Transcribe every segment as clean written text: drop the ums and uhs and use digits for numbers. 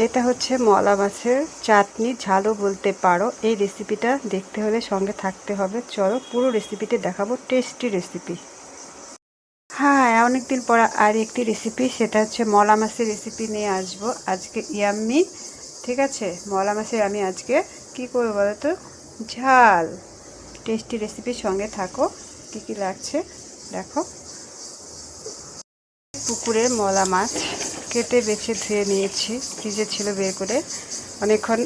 এটা হচ্ছে মলা মাছের চাটনি, ঝালও বলতে পারো। এই রেসিপিটা দেখতে হলে সঙ্গে থাকতে হবে। চলো পুরো রেসিপিটা দেখাবো, টেস্টি রেসিপি। হ্যাঁ, অনেকদিন পর আর একটি রেসিপি, সেটা হচ্ছে মলা মাছের রেসিপি নিয়ে আসবো আজকে। ইয়াম্মি, ঠিক আছে। মলা মাছের আমি আজকে কি করবো বলো তো, ঝাল। টেস্টি রেসিপির সঙ্গে থাকো। কি কি লাগছে দেখো। পুকুরের মলা মাছ কেটে বেছে ধুয়ে নিয়েছি, ফ্রিজে ছিল বের করে অনেকক্ষণ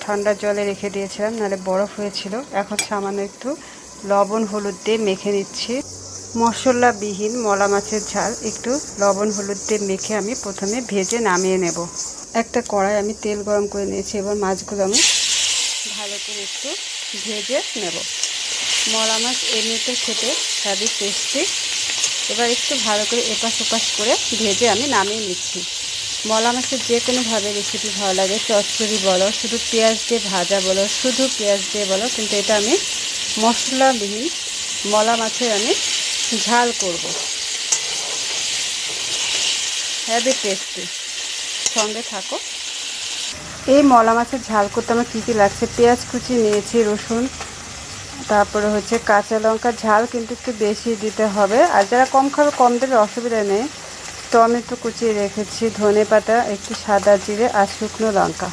ঠান্ডা জলে রেখে দিয়েছিলাম, নাহলে বরফ হয়েছিল। এখন সামান্য একটু লবণ হলুদ দিয়ে মেখে নিচ্ছি। মশলাবিহীন মলা মাছের ঝাল একটু লবণ হলুদ দিয়ে মেখে আমি প্রথমে ভেজে নামিয়ে নেব। একটা কড়াই আমি তেল গরম করে নিয়েছি, এবার মাছগুলো আমি ভালো করে একটু ভেজে নেব। মলা মাছ এমনিতে খেতে হেভি টেস্টি। এবার একটু ভালো করে এপাশ ওপাশ করে ভেজে আমি নামিয়ে নিচ্ছি। মলা মাছের যে কোনোভাবে রেসিপি ভালো লাগে, চচ্চড়ি বলো, শুধু পেঁয়াজ দিয়ে ভাজা বলো, শুধু পেঁয়াজ দিয়ে বলো, কিন্তু এটা আমি মশলাবিহীন মলা মাছের আমি ঝাল করব। হেভি টেস্টি, সঙ্গে থাকো। এই মলা মাছের ঝাল করতে আমার কী কী লাগছে, পেঁয়াজ কুচি নিয়েছি, রসুন, তারপরে হচ্ছে কাঁচা লঙ্কা। ঝাল কিন্তু একটু বেশি দিতে হবে, আর যারা কম খাবে কম দেবে, অসুবিধা নেই। টমেটো কুচিয়ে রেখেছি, ধনে পাতা, একটু সাদা জিরে আর শুকনো লঙ্কা।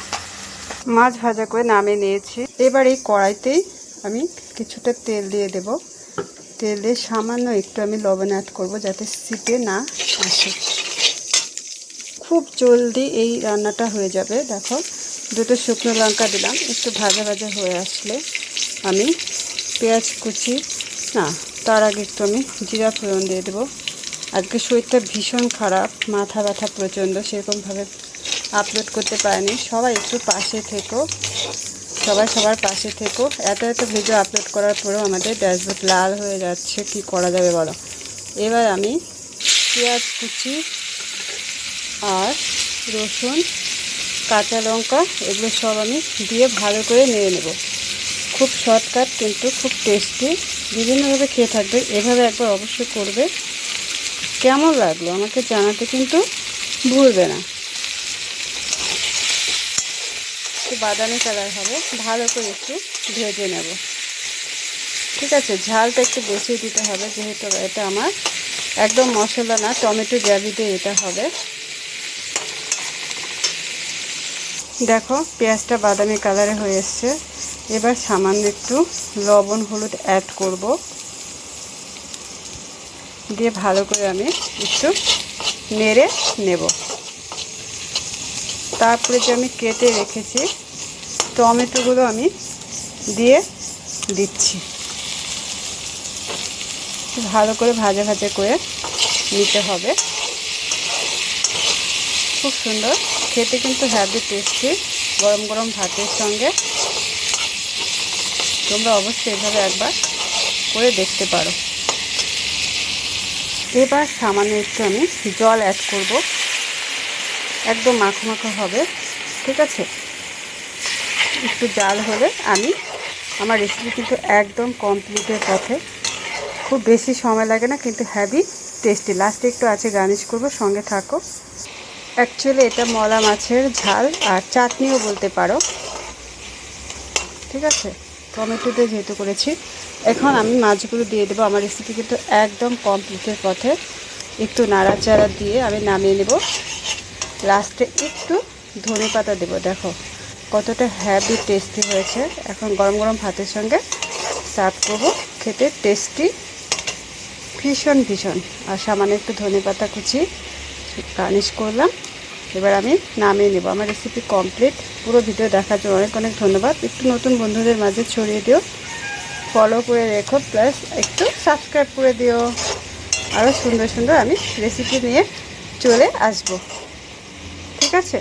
মাছ ভাজা করে নামিয়ে নিয়েছি। এবার এই কড়াইতেই আমি কিছুটা তেল দিয়ে দেব। তেল দিয়ে সামান্য একটু আমি লবণ অ্যাড করব, যাতে সিটে না আসে। খুব জলদি এই রান্নাটা হয়ে যাবে। দেখো, দুটো শুকনো লঙ্কা দিলাম, একটু ভাজা ভাজা হয়ে আসলে আমি পেঁয়াজ কুচি, না তার আগে একটু আমি জিরা ফোড়ন দিয়ে দেবো। আজকে শরীরটা ভীষণ খারাপ, মাথা ব্যথা প্রচণ্ড, সেরকমভাবে আপলোড করতে পারিনি। সবাই একটু পাশে থেকো, সবাই সবার পাশে থেকো। এত ভিডিও আপলোড করার পরেও আমাদের ড্যাশবোর্ড লাল হয়ে যাচ্ছে, কি করা যাবে বলো। এবার আমি পেঁয়াজ কুচি আর রসুন, কাঁচা লঙ্কা, এগুলো সব আমি দিয়ে ভালো করে নেড়ে নেব। খুব শর্টকাট কিন্তু খুব টেস্টি। বিভিন্নভাবে খেয়ে থাকবে, এভাবে একবার অবশ্যই করবে। কেমন লাগলো আমাকে জানাতে কিন্তু ভুলবে না। একটু বাদামি কালার হবে, ভালো করে একটু ভেজে নেব, ঠিক আছে। ঝালটা একটু বেশি দিতে হবে, যেহেতু এটা আমার একদম মশলা না, টমেটো গ্রেভি দিয়ে এটা হবে। দেখো পেঁয়াজটা বাদামি কালারে হয়ে এসছে। এবার সামান্য একটু লবণ হলুদ অ্যাড করব, দিয়ে ভালো করে আমি একটু নেড়ে নেব। তারপরে যে আমি কেটে রেখেছি টমেটোগুলো আমি দিয়ে দিচ্ছি। ভালো করে ভাজা ভাজা করে নিতে হবে। খুব সুন্দর খেতে, কিন্তু হেভি টেস্টি। গরম গরম ভাতের সঙ্গে তোমরা অবশ্যই এভাবে একবার করে দেখতে পারো। এবার সামান্য একটু আমি জল অ্যাড করব, একদম মাখো মাখো হবে, ঠিক আছে। একটু জাল হলে আমি আমার রেসিপি কিন্তু একদম কমপ্লিটের পথে। খুব বেশি সময় লাগে না, কিন্তু হেভি টেস্টি। লাস্টে একটু আছে গার্নিশ করব, সঙ্গে থাকো। অ্যাকচুয়ালি এটা মলা মাছের ঝাল আর চাটনিও বলতে পারো, ঠিক আছে। টমেটো দিয়ে যেহেতু করেছি, এখন আমি মাছগুলো দিয়ে দেবো। আমার রেসিপি কিন্তু একদম কমপ্লিটের পথে। একটু নাড়াচাড়া দিয়ে আমি নামিয়ে নেব। লাস্টে একটু ধনে পাতা দেবো। দেখো কতটা হেভি টেস্টি হয়েছে। এখন গরম গরম ভাতের সঙ্গে সার্ভ করবো, খেতে টেস্টি ভীষণ ভীষণ। আর সামান্য একটু ধনে পাতা কুচি গার্নিশ করলাম। এবার আমি নামিয়ে নেব। আমার রেসিপি কমপ্লিট। পুরো ভিডিও দেখার জন্য অনেক অনেক ধন্যবাদ। একটু নতুন বন্ধুদের মাঝে ছড়িয়ে দিও, ফলো করে রেখো, প্লাস একটু সাবস্ক্রাইব করে দিও। আরও সুন্দর সুন্দর আমি রেসিপি নিয়ে চলে আসবো, ঠিক আছে।